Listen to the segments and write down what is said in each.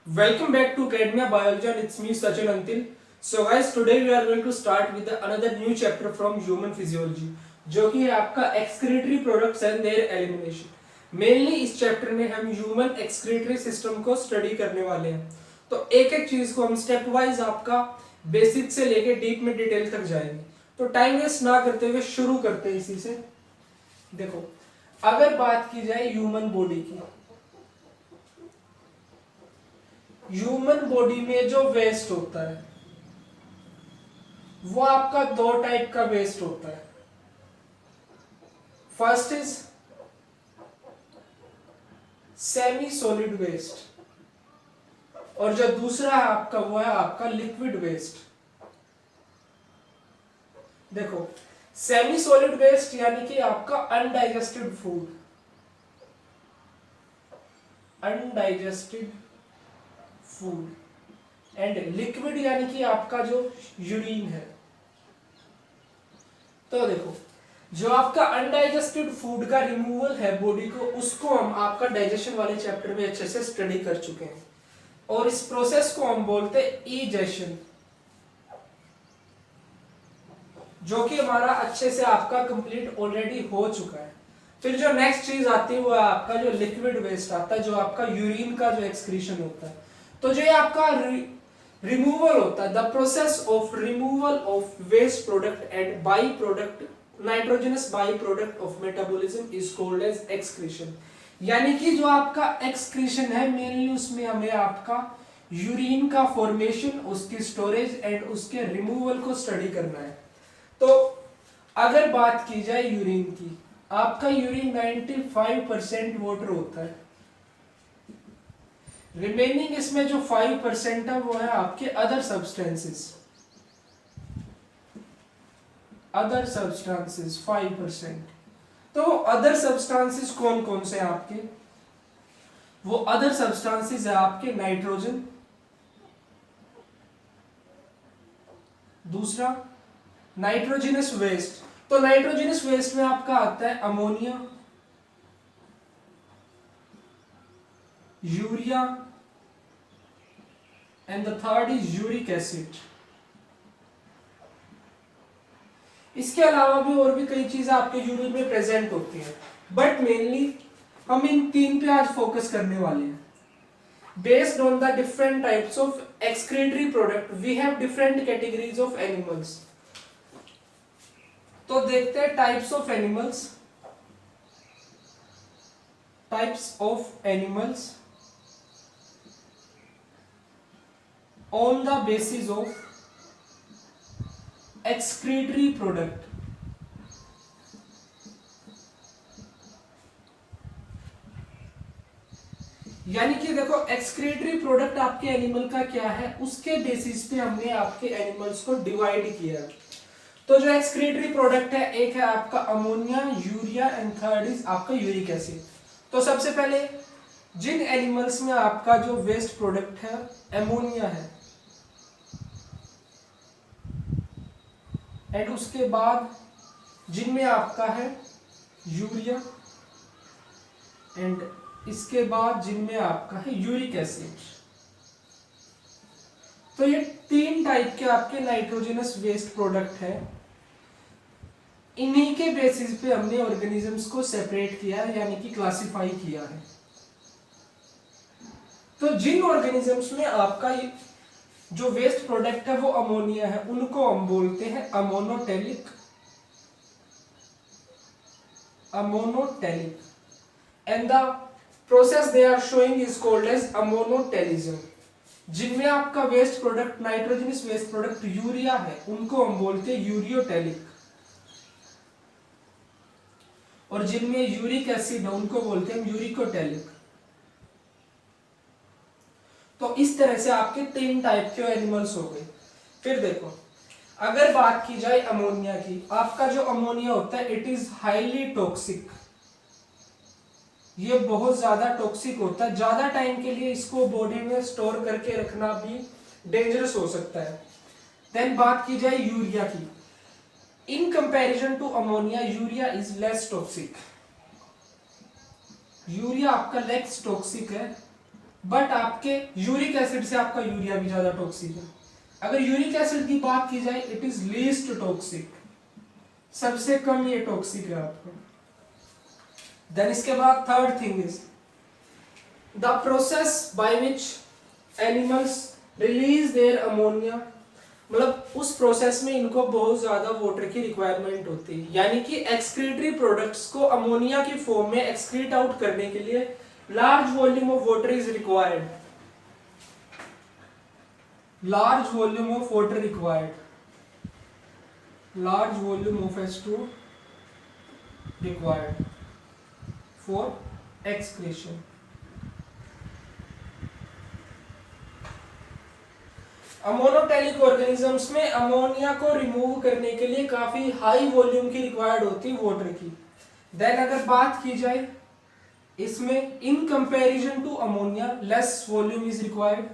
Welcome back to Academia Biology and it's me Sachin Antil. So guys, today we are going to start with another new chapter from human physiology, जो कि है आपका excretory products and their elimination. Mainly इस chapter में हम human excretory system को study करने वाले हैं. तो एक एक चीज को हम स्टेप वाइज आपका बेसिक से लेके डीप में डिटेल तक जाएंगे. तो टाइम वेस्ट ना करते हुए शुरू करते हैं इसी से. देखो, अगर बात की जाए ह्यूमन बॉडी की, ह्यूमन बॉडी में जो वेस्ट होता है वो आपका दो टाइप का वेस्ट होता है. First is semi solid waste और जो दूसरा है आपका वो है आपका लिक्विड वेस्ट. देखो, सेमी सॉलिड वेस्ट यानी कि आपका undigested food, undigested food and liquid यानी कि आपका जो यूरिन है. तो देखो, जो आपका अनडाइजेस्टेड फूड का रिमूवल है बॉडी को, उसको हम आपका डाइजेशन वाले चैप्टर में अच्छे से स्टडी कर चुके हैं और इस प्रोसेस को हम बोलते हैं इजेशन, जो कि हमारा अच्छे से आपका कंप्लीट ऑलरेडी हो चुका है. फिर जो नेक्स्ट चीज आती है वो है आपका जो लिक्विड वेस्ट आता है, जो आपका यूरिन का जो एक्सक्रीशन होता है. तो जो ये आपका रिमूवल होता है, the process of removal of waste product and by product, nitrogenous by product of metabolism is called as excretion. यानी कि जो आपका एक्सक्रीशन है मेनली उसमें हमें आपका यूरिन का फॉर्मेशन, उसकी स्टोरेज एंड उसके रिमूवल को स्टडी करना है. तो अगर बात की जाए यूरिन की, आपका यूरिन 95% वाटर होता है. रिमेनिंग इसमें जो 5% है वो है आपके अदर सब्सटेंसेस, अदर सब्सटेंसेस 5%. तो अदर सब्सटेंसेस कौन कौन से हैं आपके? वो अदर सब्सटेंसेस है आपके नाइट्रोजन, दूसरा नाइट्रोजनस वेस्ट. तो नाइट्रोजनस वेस्ट में आपका आता है ammonia, urea and the third is uric acid. इसके अलावा भी और भी कई चीजें आपके यूरिन में प्रेजेंट होती हैं, बट मेनली हम इन तीन पे आज फोकस करने वाले हैं. Based on the different types of excretory product we have different categories of animals. तो देखते हैं types of animals, types of animals on the basis of excretory product. यानी कि देखो, एक्सक्रीटरी प्रोडक्ट आपके एनिमल का क्या है, उसके बेसिस पे हमने आपके एनिमल्स को डिवाइड किया. तो जो एक्सक्रीटरी प्रोडक्ट है, एक है आपका ammonia, urea and third is आपका यूरिक एसिड. तो सबसे पहले जिन एनिमल्स में आपका जो वेस्ट प्रोडक्ट है अमोनिया है, एंड उसके बाद जिनमें आपका है यूरिया एंड इसके बाद जिनमें आपका है यूरिक एसिड. तो ये तीन टाइप के आपके नाइट्रोजनस वेस्ट प्रोडक्ट है. इन्हीं के बेसिस पे हमने ऑर्गेनिजम्स को सेपरेट किया है, यानी कि क्लासिफाई किया है. तो जिन ऑर्गेनिजम्स में आपका जो वेस्ट प्रोडक्ट है वो अमोनिया है, उनको हम बोलते हैं ammonotelic, ammonotelic and the process they are showing is called as ammonotelism. जिनमें आपका waste product, nitrogenous waste product urea है, उनको हम बोलते हैं यूरियोटेलिक, और जिनमें यूरिक एसिड है उनको बोलते हैं यूरिकोटेलिक. तो इस तरह से आपके तीन टाइप के एनिमल्स हो गए. फिर देखो, अगर बात की जाए अमोनिया की, आपका जो अमोनिया होता है इट इज हाईली टॉक्सिक. ये बहुत ज्यादा टॉक्सिक होता है, ज्यादा टाइम के लिए इसको बॉडी में स्टोर करके रखना भी डेंजरस हो सकता है. देन बात की जाए यूरिया की, in comparison to ammonia urea is less toxic. Urea आपका लेस टॉक्सिक है बट आपके यूरिक एसिड से आपका यूरिया भी ज्यादा टॉक्सिक है। अगर यूरिक एसिड की बात की जाए, इट इज लीस्ट टॉक्सिक, सबसे कम ये टॉक्सिक है आपका। देन इसके बाद third thing is the process by which animals release there ammonia, मतलब उस प्रोसेस में इनको बहुत ज्यादा वाटर की रिक्वायरमेंट होती है, यानी कि एक्सक्रीटरी प्रोडक्ट्स को अमोनिया की फॉर्म में एक्सक्रीट आउट करने के लिए large volume of water is required, large volume of water required, large volume of H2 required for excretion. Ammonotelic organisms में अमोनिया को रिमूव करने के लिए काफी हाई वॉल्यूम की रिक्वायर्ड होती है वाटर की। देन अगर बात की जाए इसमें in comparison to ammonia less volume is required,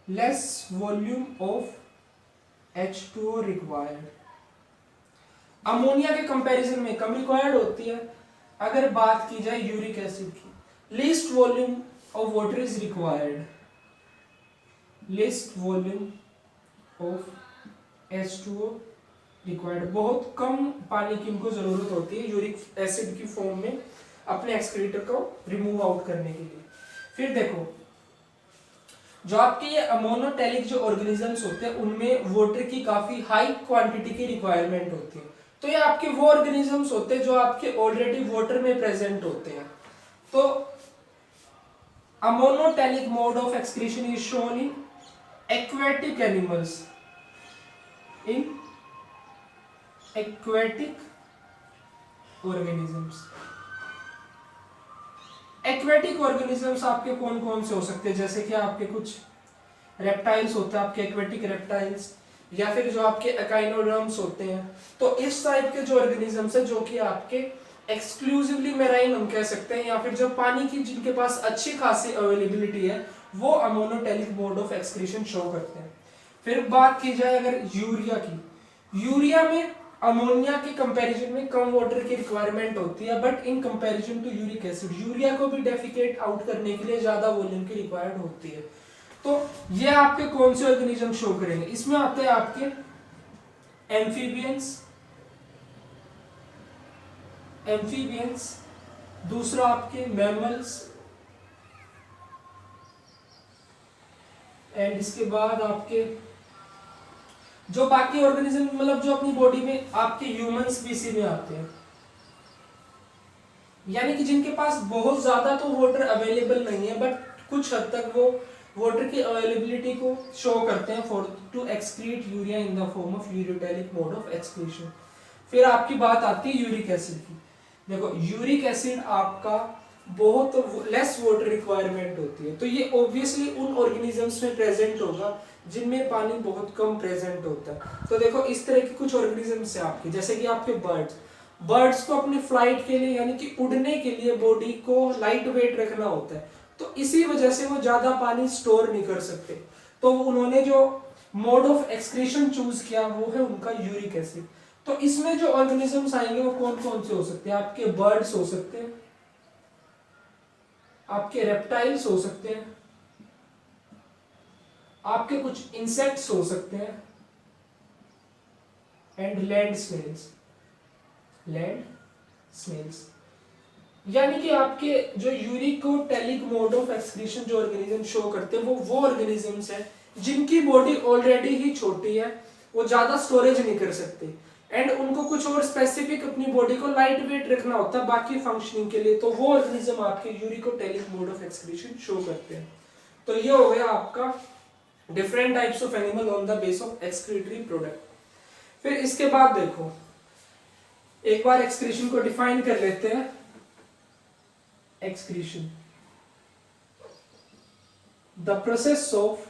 less volume of H2O required, ammonia के कंपैरिजन में कम रिक्वायर्ड होती है। अगर बात की जाए यूरिक एसिड की, least volume of water is required, least volume of H2O required, बहुत कम पानी की इनको जरूरत होती है यूरिक एसिड की फॉर्म में अपने एक्सक्रीटर को रिमूव आउट करने के लिए। फिर देखो जो आपके ये अमोनोटेलिक जो ऑर्गेनिजम्स होते हैं उनमें वाटर की काफी हाई क्वांटिटी की रिक्वायरमेंट होती है। तो ये आपके वो ऑर्गेनिजम्स होते हैं जो आपके ऑलरेडी वाटर में प्रेजेंट होते हैं। तो ammonotelic mode of excretion is shown in aquatic animals, in aquatic organisms. Aquatic organisms आपके कौन कौन से हो सकते हैं, जैसे कि आपके कुछ रेप्टाइल्स होते हैं, आपके एक्वेटिक रेप्टाइल्स, या फिर जो आपके एकाइनोडर्म्स होते हैं। तो इस टाइप के जो ऑर्गेनिजम्स है जो कि आपके एक्सक्लूसिवली मेराइन हम कह सकते हैं, या फिर जो पानी की जिनके पास अच्छी खासी अवेलेबिलिटी है, वो ammonotelic mode of excretion show करते हैं। फिर बात की जाए अगर यूरिया की, यूरिया में अमोनिया के कंपैरिजन में कम वाटर की रिक्वायरमेंट होती है, but in comparison to uric acid urea को भी डेफिकेट आउट करने के लिए ज्यादा वॉल्यूम की रिक्वायर्ड होती है। तो ये आपके कौन से ऑर्गेनिज्म शो करेंगे, इसमें आते हैं आपके एम्फीबियंस, एम्फीबियंस, दूसरा आपके मैमल्स, एंड इसके बाद आपके जो बाकी ऑर्गेनिज्म मतलब जो अपनी बॉडी में आपके ह्यूमन स्पीसी में आते हैं, यानी कि जिनके पास बहुत ज्यादा तो वाटर अवेलेबल नहीं है बट कुछ हद तक वो वाटर की अवेलेबिलिटी को शो करते हैं for to excrete urea in the form of ureotelic mode of excretion. फिर आपकी बात आती है यूरिक एसिड की। देखो यूरिक एसिड आपका बहुत लेस वाटर रिक्वायरमेंट होती है, तो ये ऑब्वियसली उन ऑर्गेनिजम्स में प्रेजेंट होगा जिनमें पानी बहुत कम प्रेजेंट होता है। तो देखो इस तरह के कुछ ऑर्गेनिजम्स है आपके, जैसे कि आपके बर्ड्स, बर्ड्स को अपनी फ्लाइट के लिए यानी कि उड़ने के लिए बॉडी को लाइट वेट रखना होता है, तो इसी वजह से वो ज्यादा पानी स्टोर नहीं कर सकते। तो उन्होंने जो मोड ऑफ एक्सक्रीशन चूज किया वो है उनका यूरिक एसिड। तो इसमें जो ऑर्गेनिजम्स आएंगे वो कौन कौन से हो सकते हैं, आपके बर्ड्स हो सकते हैं, आपके रेप्टाइल्स हो सकते हैं, आपके कुछ इंसेक्ट्स हो सकते हैं, and land snails, land snails. यानी कि आपके जो यूरिकोटेलिक मोड ऑफ एक्सक्रीशन जो ऑर्गेनिज्म शो करते हैं वो ऑर्गेनिजम्स हैं जिनकी बॉडी ऑलरेडी ही छोटी है, वो ज्यादा स्टोरेज नहीं कर सकते, एंड उनको कुछ और स्पेसिफिक अपनी बॉडी को लाइट वेट रखना होता है बाकी फंक्शनिंग के लिए, तो वो ऑर्गेनिज्म आपके uricotelic mode of excretion show करते हैं। तो ये हो गया आपका different types of animal on the base of excretory product. फिर इसके बाद देखो एक बार एक्सक्रीशन को डिफाइन कर लेते हैं। Excretion, the process of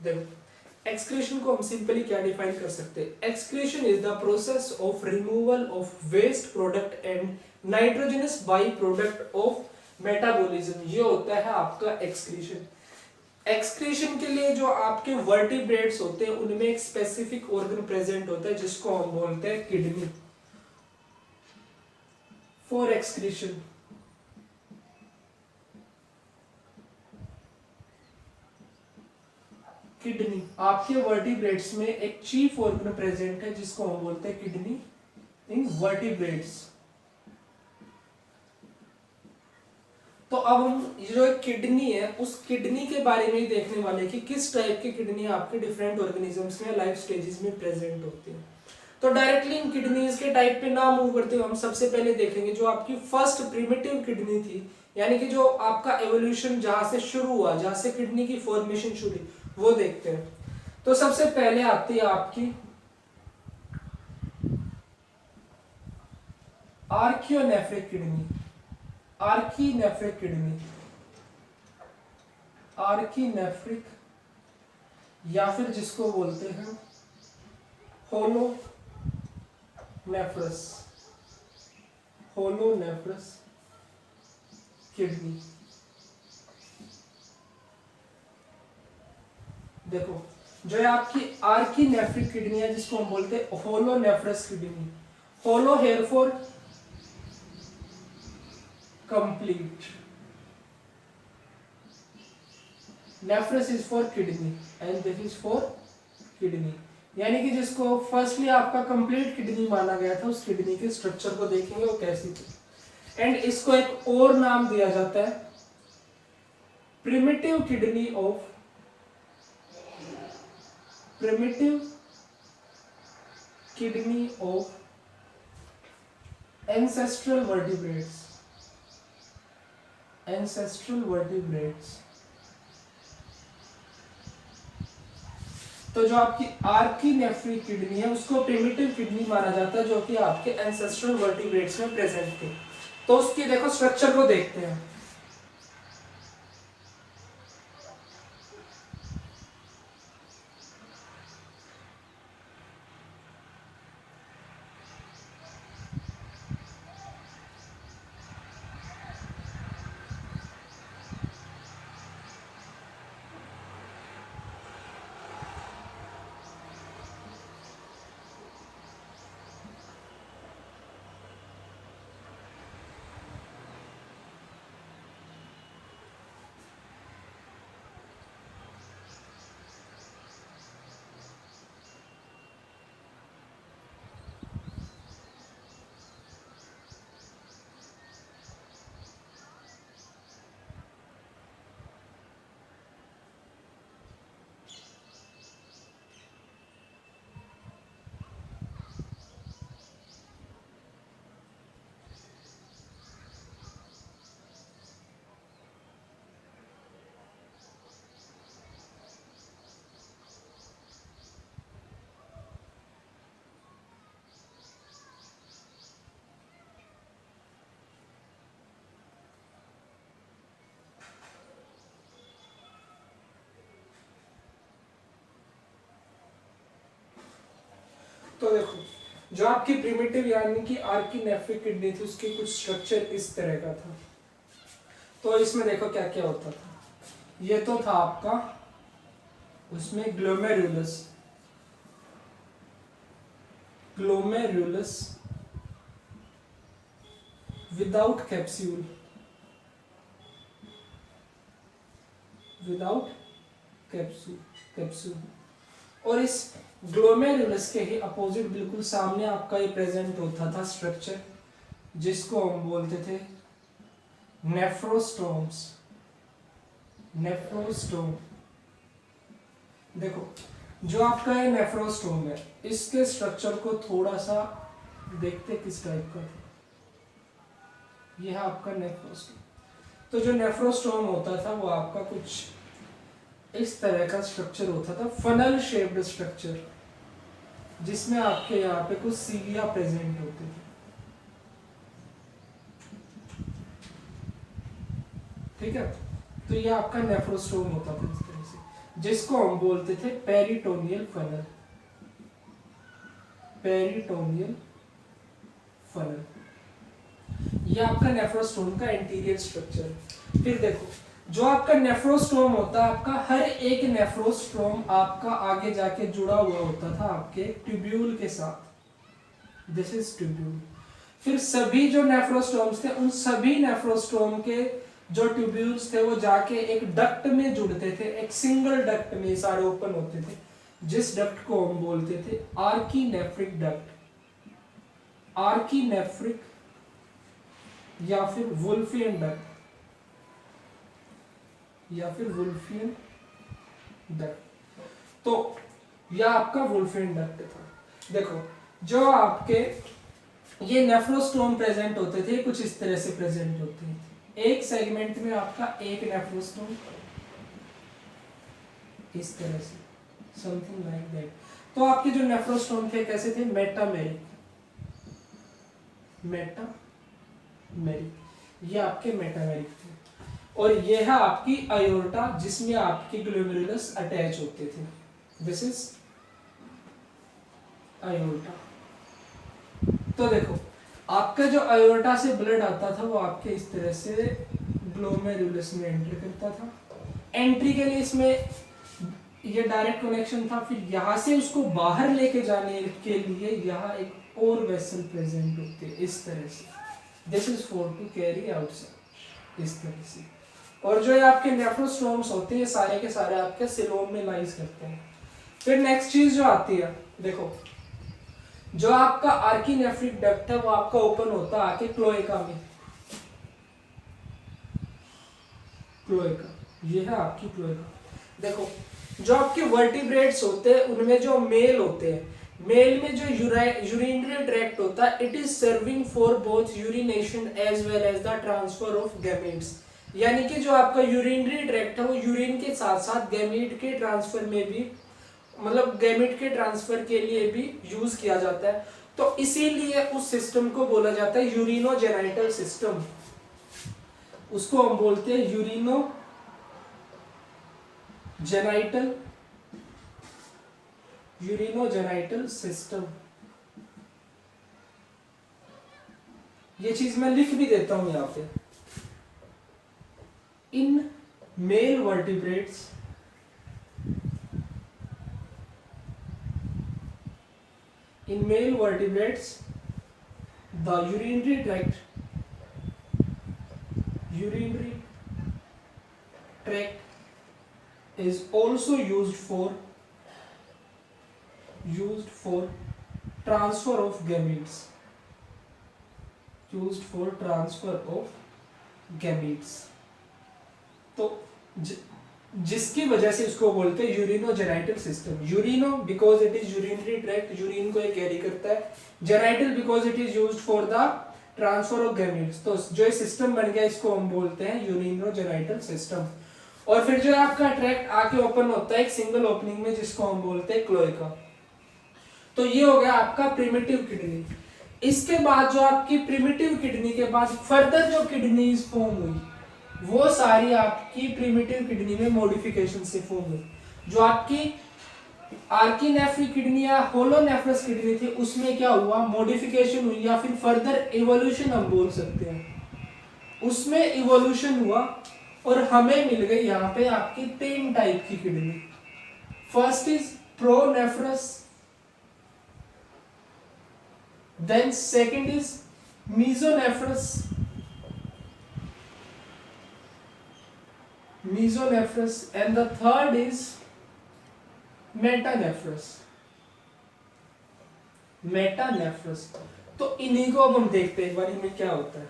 देखो एक्सक्रीशन को हम सिंपली क्या डिफाइन कर सकते हैं, excretion is the process of removal of waste product and nitrogenous by product of metabolism, ये होता है आपका एक्सक्रीशन। एक्सक्रीशन के लिए जो आपके वर्टिब्रेट्स होते हैं उनमें एक स्पेसिफिक ऑर्गन प्रेजेंट होता है जिसको हम बोलते हैं किडनी फॉर एक्सक्रीशन। किडनी, आपके वर्टिब्रेट्स में एक चीफ ऑर्गन प्रेजेंट है जिसको हम बोलते हैं किडनी इन वर्टिब्रेट्स। तो अब हम जो किडनी है उस किडनी के बारे में ही देखने वाले कि किस टाइप की किडनी आपके डिफरेंट ऑर्गेनिजम्स में लाइफ स्टेजेस में प्रेजेंट होती है। तो डायरेक्टली इन किडनीज के टाइप पे ना मूव करते हुए हम सबसे पहले देखेंगे जो आपकी फर्स्ट प्रिमिटिव किडनी थी, यानी कि जो आपका एवोल्यूशन जहां से शुरू हुआ, जहां से किडनी की फॉर्मेशन शुरू हुई, वो देखते हैं। तो सबसे पहले आती है आपकी आर्कियोनेफ्रिक किडनी। आर्कीनेफ्रिक किडनी, आर्कीनेफ्रिक या फिर जिसको बोलते हैं होलोनेफ्रस, होलोनेफ्रस किडनी। देखो जो है आपकी आर्कीनेफ्रिक किडनी है जिसको हम बोलते हैं holonephros kidney. Holo here for complete, nephros is for kidney and this is for kidney, यानी कि जिसको फर्स्टली आपका कंप्लीट किडनी माना गया था, उस किडनी के स्ट्रक्चर को देखेंगे वो कैसी थी। एंड इसको एक और नाम दिया जाता है primitive kidney of, primitive kidney of ancestral vertebrates, ancestral vertebrates. तो जो आपकी आर्कीनेफ्रिक किडनी है उसको प्रिमिटिव किडनी माना जाता है जो कि आपके एंसेस्ट्रल वर्टिब्रेट्स में प्रेजेंट थे। तो उसकी देखो स्ट्रक्चर को देखते हैं। तो देखो जो आपकी प्रिमिटिव यानी कि आर्कीनेफ्रिक किडनी थी उसकी कुछ स्ट्रक्चर इस तरह का था। तो इसमें देखो क्या क्या होता था। ये तो था आपका उसमें glomerulus, glomerulus without capsule, without capsule, capsule. और इस ग्लोमेरुलस के ही अपोजिट बिल्कुल सामने आपका ये प्रेजेंट होता था स्ट्रक्चर जिसको हम बोलते थे नेफ्रोस्टोम्स, नेफ्रोस्टोम। देखो जो आपका ये नेफ्रोस्टोम है इसके स्ट्रक्चर को थोड़ा सा देखते किस टाइप का था। यह आपका नेफ्रोस्टोम। तो जो नेफ्रोस्टोम होता था वो आपका कुछ इस तरह का स्ट्रक्चर होता था, फनल शेप्ड स्ट्रक्चर, जिसमें आपके यहाँ पे कुछ सीलिया प्रेजेंट होते थे। ठीक है, तो ये आपका नेफ्रोस्टोम होता था इस तरह से। जिसको हम बोलते थे पेरिटोनियल फनल, पेरिटोनियल फनल। ये आपका नेफ्रोस्टोम का इंटीरियर स्ट्रक्चर है। फिर देखो, जो आपका नेफ्रोस्टोम होता है, आपका हर एक नेफ्रोस्टोम आपका आगे जाके जुड़ा हुआ होता था आपके ट्यूब्यूल के साथ, दिस इज ट्यूब्यूल। फिर सभी जो नेफ्रोस्टोम्स थे, उन सभी नेफ्रोस्टोम के जो ट्यूब्यूल्स थे वो जाके एक डक्ट में जुड़ते थे, एक सिंगल डक्ट में सारे ओपन होते थे, जिस डक्ट को हम बोलते थे आर्कीनेफ्रिक डक्ट, आर्कीनेफ्रिक या फिर वुल्फियन डक्ट, या फिर वुल्फियन डक्ट। तो यह आपका वुल्फियन डक्ट था। देखो, जो आपके ये नेफ्रोस्टोम प्रेजेंट होते थे कुछ इस तरह से प्रेजेंट होते थे, एक सेगमेंट में आपका एक नेफ्रोस्टोम इस तरह से, समथिंग लाइक दैट। तो आपके जो नेफ्रोस्टोम थे कैसे थे, मेटामेरिक, मेटामेरिक, ये आपके मेटामेरिक थे। और ये है आपकी आयोर्टा, जिसमें आपकी ग्लोमेरुलस अटैच होते थे, दिस इज आयोर्टा। तो देखो, आपका जो आयोर्टा से ब्लड आता था वो आपके इस तरह से ग्लोमेरुलस में एंटर करता था। एंट्री के लिए इसमें ये डायरेक्ट कनेक्शन था। फिर यहाँ से उसको बाहर लेके जाने के लिए यहाँ एक और वेसल प्रेजेंट होते हैं इस तरह से, this is for to carry outside, इस तरह से। और जो ये आपके नेफ्रोस्टोम्स होते हैं सारे के सारे आपके सिलोम में लाइज करते हैं। फिर नेक्स्ट चीज जो आती है, देखो, जो आपका आर्कीनेफ्रिक डक्ट है वो आपका ओपन होता है आके क्लोएका में, क्लोएका, ये है आपकी क्लोएका। देखो, जो आपके वर्टिब्रेट्स होते हैं उनमें जो मेल होते हैं, मेल में जो यूरिनरी ट्रैक्ट होता है, it is serving for both urination as well as the transfer of gametes. यानी कि जो आपका यूरिनरी ट्रैक्ट है वो यूरिन के साथ साथ गैमेट के ट्रांसफर में भी, मतलब गैमेट के ट्रांसफर के लिए भी यूज किया जाता है। तो इसीलिए उस सिस्टम को बोला जाता है यूरिनोजेनाइटल सिस्टम, उसको हम बोलते हैं यूरिनो जेनाइटल, यूरिनोजेनाइटल सिस्टम। ये चीज मैं लिख भी देता हूं यहां पे, in male vertebrates, in male vertebrates the urinary tract is also used for transfer of gametes, used for transfer of gametes। तो जिसकी वजह से इसको बोलते हैं urinogenital system. Urino because it is urinary tract, urine को ये कैरी करता है। Genital because it is used for the transfer of gametes. तो जो ये सिस्टम बन गया इसको हम बोलते हैं यूरिनोजेनाइटल सिस्टम। और फिर जो आपका ट्रैक्ट आके ओपन होता है एक सिंगल ओपनिंग में, जिसको हम बोलते हैं क्लोएका। तो ये हो गया आपका प्रिमिटिव किडनी। इसके बाद जो आपकी प्रिमिटिव किडनी के बाद फर्दर जो किडनीज फॉर्म हुई वो सारी आपकी प्रिमिटिव किडनी में मॉडिफिकेशन से फॉर्म हुई। जो आपकी आर्कीनेफ्रिक किडनी या होलोनेफ्रस किडनी थी उसमें क्या हुआ, मॉडिफिकेशन हुई या फिर फर्दर इवोल्यूशन हम बोल सकते हैं, उसमें इवोल्यूशन हुआ और हमें मिल गई यहाँ पे आपकी 3 टाइप की किडनी। First is pronephros, then second is mesonephros, and the third is metanephros. तो इन्हीं को अब हम देखते हैं एक बार इनमें क्या होता है।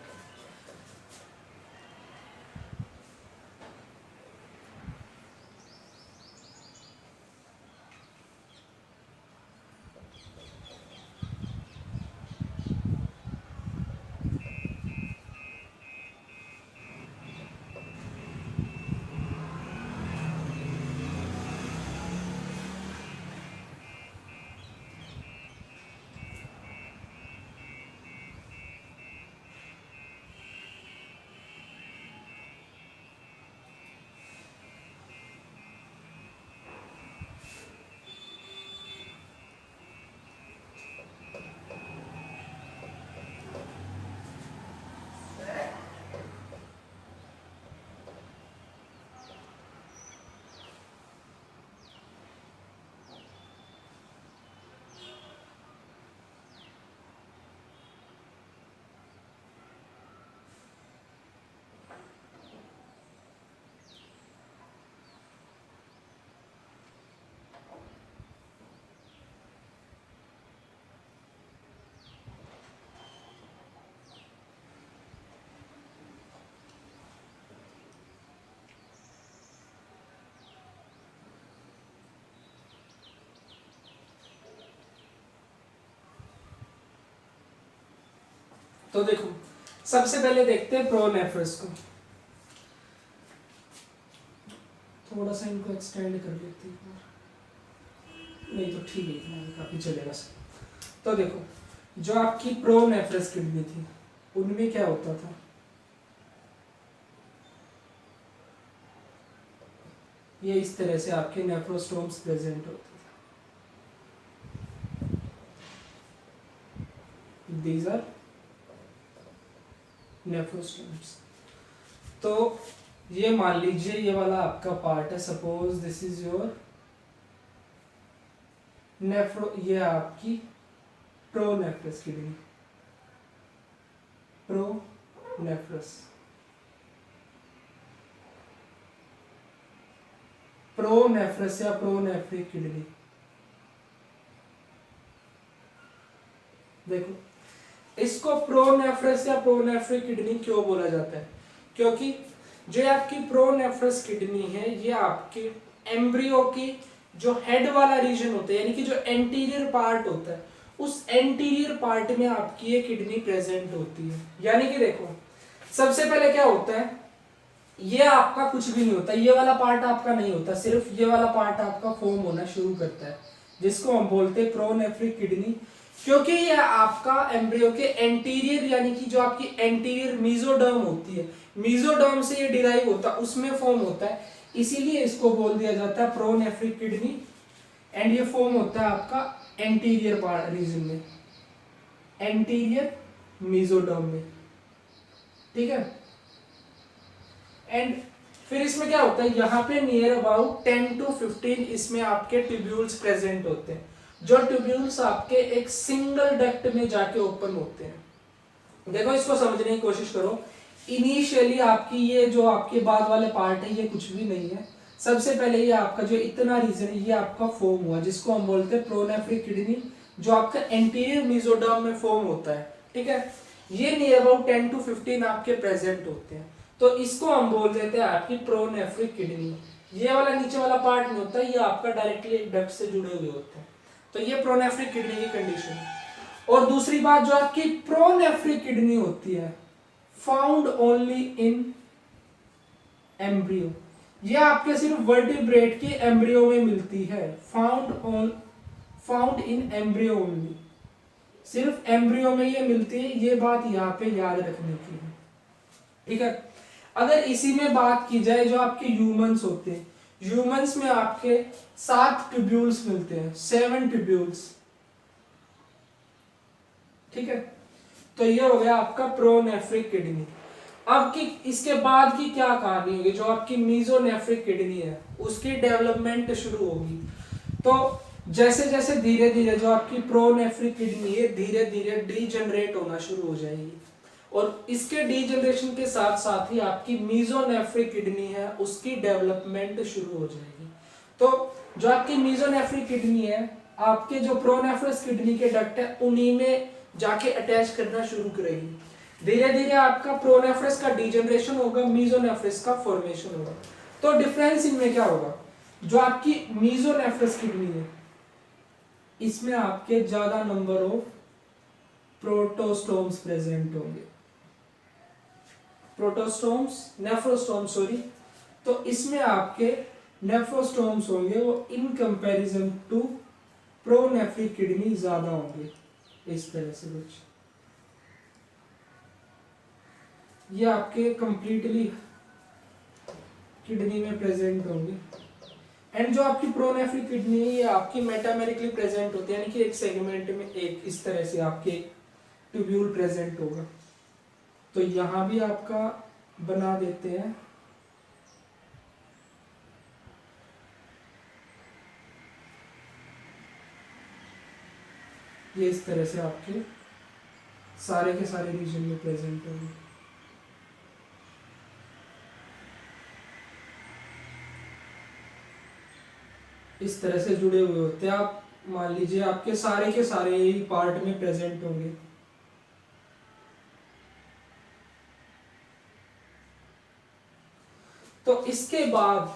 तो देखो सबसे पहले देखते हैं प्रोनेफ्रस को, थोड़ा सा इनको एक्सटेंड कर लेते हैं, नहीं तो ठीक है इतना काफी चलेगा सर। तो देखो जो आपकी प्रोनेफ्रस किडनी थी उनमें क्या होता था, ये इस तरह से आपके नेफ्रोस्टोम्स प्रेजेंट होते थे, दीज आर नेफ्रोस्टोम्स। तो ये मान लीजिए ये वाला आपका पार्ट है, suppose this is your nephro, ये आपकी प्रोनेफ्रस किडनी, प्रोनेफ्रस, प्रोनेफ्रस या प्रोनेफ्रिक किडनी। देखो इसको प्रोनेफ्रस या प्रोनेफ्रिक किडनी क्यों बोला जाता है, क्योंकि जो आपकी प्रोनेफ्रस किडनी है ये आपके एम्ब्रियो की जो हेड वाला रीजन होता है, यानी कि जो एंटीरियर पार्ट होता है, उस एंटीरियर पार्ट में आपकी ये किडनी प्रेजेंट होती है। यानी कि देखो सबसे पहले क्या होता है, ये आपका कुछ भी नहीं होता, ये वाला पार्ट आपका नहीं होता, सिर्फ ये वाला पार्ट आपका फॉर्म होना शुरू करता है, जिसको हम बोलते हैं प्रोनेफ्रिक किडनी, क्योंकि ये आपका एम्ब्रियो के एंटीरियर यानी कि जो आपकी एंटीरियर मीजोडर्म होती है, मीजोडर्म से ये डिराइव होता है, उसमें फॉर्म होता है, इसीलिए इसको बोल दिया जाता है प्रोनेफ्रिक किडनी। एंड ये फॉर्म होता है आपका एंटीरियर पार्ट रीजन में, एंटीरियर मीजोडर्म में, ठीक है। एंड फिर इसमें क्या होता है, यहाँ पे नियर अबाउट 10 to 15 इसमें आपके ट्यूब्यूल्स प्रेजेंट होते हैं, जो ट्यूब्यूल्स आपके एक सिंगल डक्ट में जाके ओपन होते हैं। देखो इसको समझने की कोशिश करो, इनिशियली आपकी ये जो आपके बाद वाले पार्ट है ये कुछ भी नहीं है, सबसे पहले ये आपका जो इतना रीजन है ये आपका फॉर्म हुआ, जिसको हम बोलते हैं प्रोनेफ्रिक किडनी, जो आपका एंटीरियर मीजोडर्म में फॉर्म होता है, ठीक है। ये नियर अबाउट 10 to 15 आपके प्रेजेंट होते हैं, तो इसको हम बोल देते हैं आपकी प्रोनेफ्रिक किडनी। ये वाला नीचे वाला पार्ट नहीं होता, ये आपका डायरेक्टली डक्ट से जुड़े हुए होते हैं, तो ये प्रोनेफ्रिक किडनी की कंडीशन है। और दूसरी बात, जो आपकी प्रोनेफ्रिक किडनी होती है फाउंड ओनली इन एम्ब्रियो, ये आपके सिर्फ वर्टिब्रेट के एम्ब्रियो में मिलती है, फाउंड इन एम्ब्रियो ओनली, सिर्फ एम्ब्रियो में ये मिलती है, ये बात यहाँ पे याद रखने की है, ठीक है। अगर इसी में बात की जाए जो आपके ह्यूमंस होते हैं, ह्यूमंस में आपके 7 ट्यूब्यूल्स मिलते हैं, 7 ट्यूब्यूल्स, ठीक है। तो ये हो गया आपका प्रोनेफ्रिक किडनी। अब की इसके बाद की क्या कहानी होगी, जो आपकी मीजोनेफ्रिक किडनी है उसकी डेवलपमेंट शुरू होगी। तो जैसे जैसे धीरे धीरे जो आपकी प्रोनेफ्रिक किडनी है धीरे धीरे डीजनरेट होना शुरू हो जाएगी, और इसके डीजनरेशन के साथ साथ ही आपकी मीजोनेफ्रिक किडनी है उसकी डेवलपमेंट शुरू हो जाएगी। तो जो आपकी मीजोनेफ्रिक किडनी है, आपके जो प्रोनेफ्रस किडनी के डक्ट है उन्हीं में जाके अटैच करना शुरू करेगी, धीरे धीरे आपका प्रोनेफ्रस का डीजनरेशन होगा, मीजोनेफ्रस का फॉर्मेशन होगा। तो डिफरेंस इनमें क्या होगा, जो आपकी मीजोनेफ्रस किडनी है इसमें आपके ज्यादा नंबर ऑफ प्रोटोस्टोम्स प्रेजेंट होंगे, प्रोटोस्टोम्स नेफ्रोस्टोम्स सॉरी, तो इसमें आपके नेफ्रोस्टोम्स होंगे वो in comparison to pronephric kidney ज्यादा होंगे, इस तरह से कुछ ये आपके कंप्लीटली किडनी में प्रेजेंट होंगे। एंड जो आपकी प्रोनेफ्रिक किडनी है ये आपकी मेटामेरिकली प्रेजेंट होती है, यानी कि एक सेगमेंट में एक इस तरह से आपके ट्यूब्यूल प्रेजेंट होगा। तो यहां भी आपका बना देते हैं, ये इस तरह से आपके सारे के सारे रीजन में प्रेजेंट होंगे। इस तरह से जुड़े हुए होते हैं, आप मान लीजिए आपके सारे के सारे यही पार्ट में प्रेजेंट होंगे। तो इसके बाद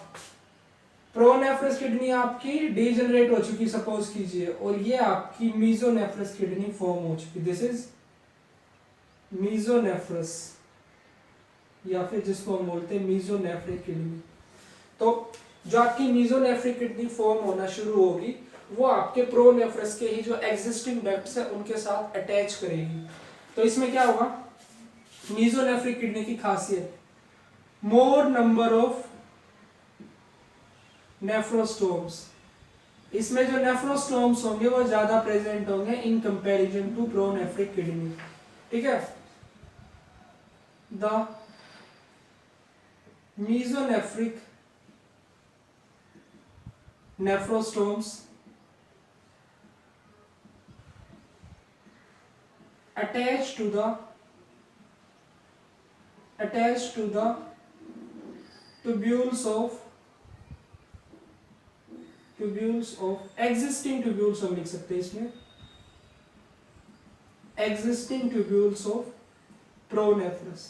प्रोनेफ्रस किडनी आपकी डीजनरेट हो चुकी सपोज कीजिए, और ये आपकी मीजोनेफ्रस किडनी फॉर्म हो चुकी, दिस इज मीजोनेफ्रस, या फिर जिसको हम बोलते हैं मीजोनेफ्रिक किडनी। तो जो आपकी मीजोनेफ्रिक किडनी फॉर्म होना शुरू होगी वो आपके प्रोनेफ्रस के ही जो एग्जिस्टिंग डक्ट्स है उनके साथ अटैच करेगी। तो इसमें क्या होगा, मीजोनेफ्रिक किडनी की खासियत, मोर नंबर ऑफ नेफ्रोस्टोम्स, इसमें जो नेफ्रोस्टोम्स होंगे वो ज्यादा प्रेजेंट होंगे in comparison to pronephric kidney. ठीक है, the mesonephric nephrostomes attached to the tubules of existing tubules हम लिख सकते हैं इसमें, existing tubules of pronephros।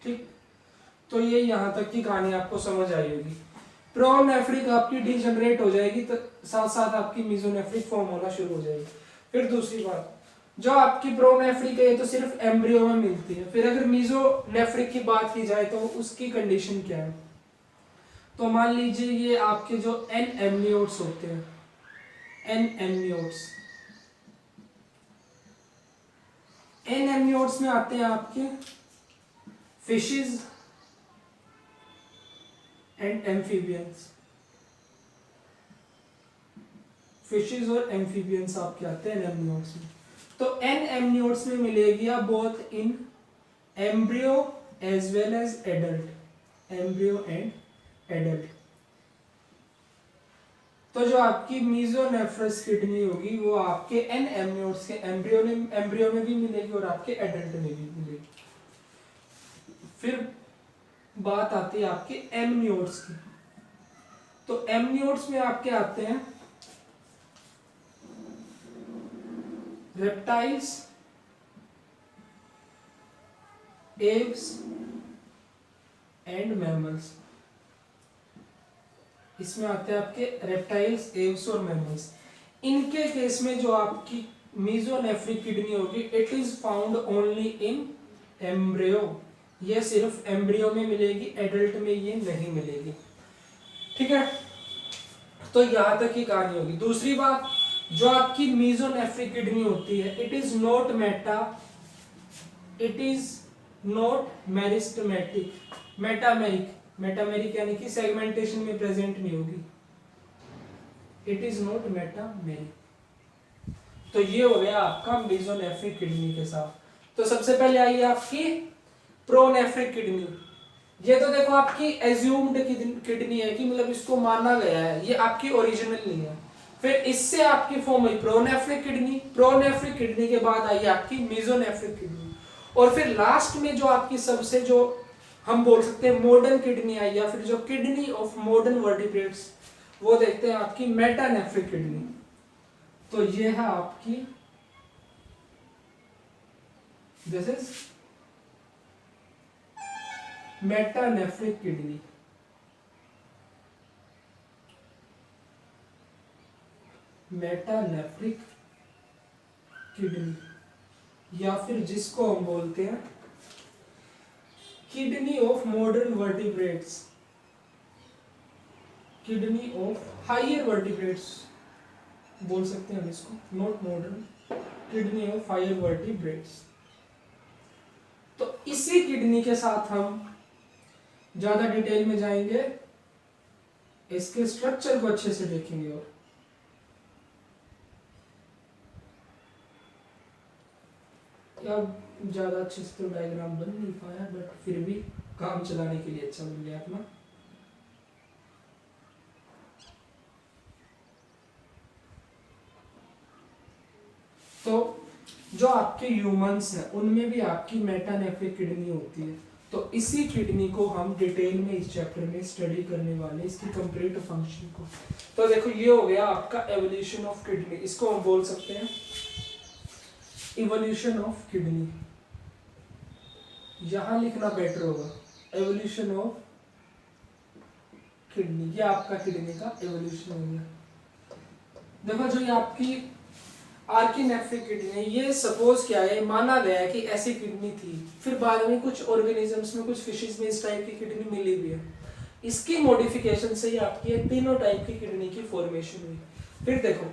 ठीक, तो ये यहां तक की कहानी आपको समझ आई होगी। प्रोनेफ्रिक आपकी डिजनरेट हो जाएगी तो साथ साथ आपकी मीजोनेफ्रिक फॉर्म होना शुरू हो जाएगी। फिर दूसरी बात, जो आपकी प्रोनेफ्रिक है ये तो सिर्फ एम्ब्रियो में मिलती है, फिर अगर मीजोनेफ्रिक की बात की जाए तो उसकी कंडीशन क्या है। तो मान लीजिए ये आपके जो एन एमनियोट्स होते हैं, एन एमनियोट्स में आते हैं आपके फिशेस एंड एम्फीबियंस, फिशेस और एम्फीबियंस आपके आते हैं एमनियोट्स में। तो एन एमनियोट्स में मिलेगी आप both in embryo as well as adult, embryo and adult. तो जो आपकी मीजोनेफ्रस किडनी होगी वो आपके एन एमनियोट्स के एम्ब्रियो में भी मिलेगी और आपके एडल्ट में भी मिलेगी। फिर बात आती है आपके एमनियोट्स की। तो एमनियोट्स में आपके आते हैं रेप्टाइल्स, एव्स एंड मैमल्स। इसमें आते हैं आपके रेप्टाइल्स, एव्स और मैमल्स। इनके केस में जो आपकी मीजोनेफ्रिक किडनी होगी it is found only in embryo, ये सिर्फ एम्ब्रियो में मिलेगी, एडल्ट में ये नहीं मिलेगी। ठीक है, तो यहां तक की कहानी होगी। दूसरी बात, जो आपकी मीजोनेफ्रिक किडनी होती है it is not meristematic, metameric यानी कि सेगमेंटेशन में प्रेजेंट नहीं होगी, इट इज नॉट मेटामेरिक। तो ये हो गया आपका मीजोनेफ्रिक किडनी के साथ। तो सबसे पहले आई आपकी प्रोनेफ्रिक किडनी। ये तो देखो आपकी एज्यूम्ड किडनी है कि मतलब इसको माना गया है, ये आपकी ओरिजिनल नहीं है। फिर इससे आपकी फॉर्म हुई प्रोनेफ्रिक किडनी, प्रोनेफ्रिक किडनी के बाद आई आपकी मीजोनेफ्रिक किडनी, और फिर लास्ट में जो आपकी सबसे जो हम बोल सकते हैं मॉडर्न किडनी आई, या फिर जो किडनी ऑफ मॉडर्न वर्टिब्रेट्स, वो देखते हैं आपकी मेटानेफ्रिक किडनी। तो ये है आपकी, this is metanephric kidney. Metanephric kidney या फिर जिसको हम बोलते हैं kidney of modern vertebrates, kidney of higher vertebrates बोल सकते हैं हम इसको, not modern, kidney of higher vertebrates. तो इसी किडनी के साथ हम ज्यादा डिटेल में जाएंगे, इसके स्ट्रक्चर को अच्छे से देखेंगे। और अब ज्यादा अच्छे से तो डायग्राम बन नहीं पाया, बट फिर भी काम चलाने के लिए अच्छा बन गया अपना। तो जो आपके ह्यूमंस हैं उनमें भी आपकी मेटानेफ्रिक किडनी होती है। तो इसी किडनी को हम डिटेल में इस चैप्टर में स्टडी करने वाले, इसकी कंप्लीट फंक्शन को। तो देखो ये हो गया आपका एवोल्यूशन ऑफ किडनी, इसको हम बोल सकते हैं इवोल्यूशन ऑफ किडनी, यहां लिखना बेटर होगा, एवोल्यूशन ऑफ किडनी, ये आपका किडनी का एवोल्यूशन हो गया। देखो जो ये आपकी आर्किनेफ्रिक किडनी, ये सपोज किया है, माना गया है कि ऐसी किडनी थी, फिर बाद में कुछ ऑर्गेनिजम्स में, कुछ फिशेस में इस टाइप की किडनी मिली भी है। इसकी मॉडिफिकेशन से ही आपकी ये तीनों टाइप की किडनी की फॉर्मेशन हुई। फिर देखो,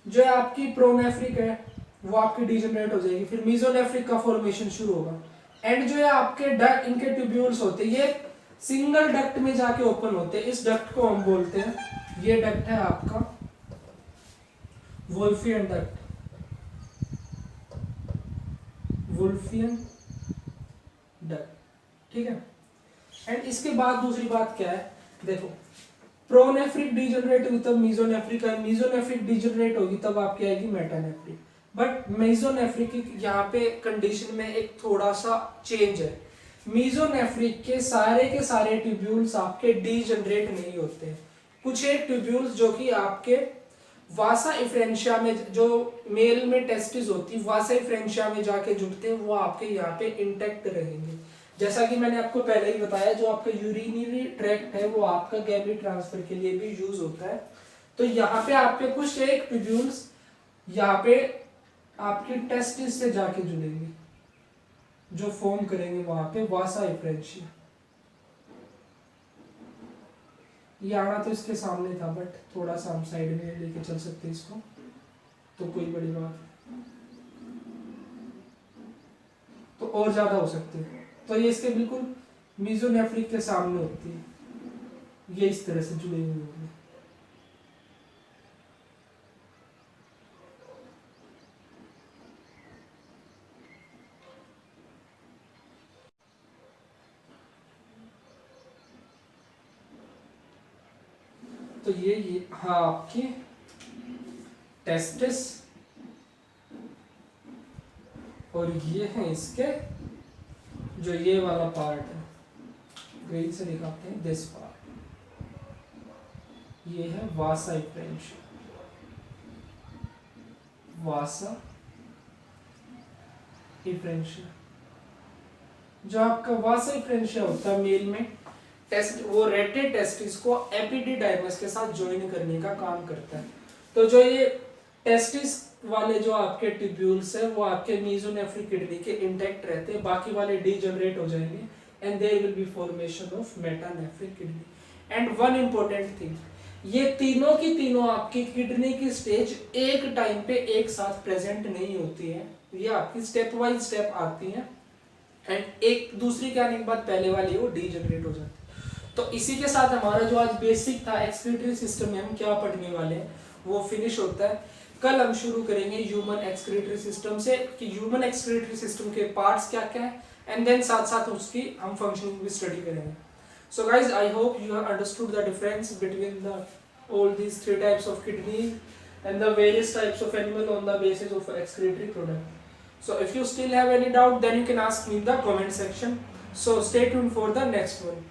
जो है आपकी प्रोनेफ्रिक है वो आपकी डिजेनरेट हो जाएगी, फिर मीजोनेफ्रिक का फॉर्मेशन शुरू होगा, एंड जो है आपके डक्ट, इनके ट्यूब्यूल्स होते हैं, ये सिंगल डक्ट में जाके ओपन होते हैं। इस डक्ट को हम बोलते हैं, ये डक्ट है आपका वुल्फियन डक्ट, वुल्फियन डक्ट, ठीक है। एंड इसके बाद दूसरी बात क्या है, देखो प्रोनेफ्रिक डिजेनरेट हुई तब मीजोनेफ्रिक है, मीजोनेफ्रिक डिजेनरेट होगी तब आपकी आएगी मेटानेफ्रिक। बट मीजोनेफ्रिक की यहाँ पे कंडीशन में एक थोड़ा सा चेंज है। मीजोनेफ्रिक के सारे ट्यूब्यूल्स आपके डीजनरेट नहीं होते हैं। कुछ एक ट्यूब्यूल्स जो कि आपके वासा इफ्रेंशिया में, जो मेल में टेस्टिस होती है, वासा इफ्रेंशिया में जाके जुड़ते हैं, वो आपके यहाँ पे इंटेक्ट रहेंगे। जैसा कि मैंने आपको पहले ही बताया, जो आपका यूरिनरी ट्रैक्ट है वो आपका गैमेट ट्रांसफर के लिए भी यूज होता है। तो यहाँ पे आपके कुछ एक ट्यूब्यूल्स यहाँ पे आपके टेस्टिस से जाके जुड़ेंगे, जो फॉर्म करेंगे वहां पे वासा इफ्रेंशिया। ये आना तो इसके सामने था, बट थोड़ा सा हम साइड में लेके चल सकते हैं इसको, तो कोई बड़ी बात तो और ज्यादा हो सकती है। तो ये इसके बिल्कुल मीजोनेफ्रिक के सामने होती है, ये इस तरह से जुड़े हुए होंगे। तो ये हाँ आपकी टेस्टिस, और ये है इसके जो ये वाला पार्ट है, ग्रीन से दिखाते हैं, दिस पार्ट, ये है वासा इफ्रेंशिया, वासा इफ्रेंशिया। जो आपका वासा इफ्रेंशिया होता है मेल में टेस्ट, वो रेटेड टेस्टिस को एपिडिडाइमस के साथ ज्वाइन करने का काम करता है। तो जो ये टेस्टिस वाले जो आपके ट्यूब्यूल्स है वो आपके मीजोनेफ्रिक किडनी के इंटैक्ट रहते हैं, बाकी वाले डीजनरेट हो जाएंगे, and there will be formation of metanephric kidney. And one important thing, ये तीनों की तीनों आपकी किडनी की स्टेज एक टाइम पे एक साथ प्रेजेंट नहीं होती है, ये आपकी स्टेप वाइज स्टेप आती है, एंड एक दूसरी के आने के बाद पहले वाली वो डीजनरेट हो जाती है। तो इसी के साथ हमारा जो आज बेसिक था एक्सक्रीटरी सिस्टम में हम क्या पढ़ने वाले हैं वो फिनिश होता है। कल हम शुरू करेंगे ह्यूमन एक्सक्रीटरी सिस्टम से, कि ह्यूमन एक्सक्रीटरी सिस्टम के पार्ट्स क्या क्या है, एंड देन साथ साथ उसकी हम फंक्शनिंग भी स्टडी करेंगे। So guys, I hope you have understood the difference between the all these three types of kidney and the various types of animal on the basis of excretory product. So if you still have any doubt, then you can ask me in the comment section. So stay tuned for the next one.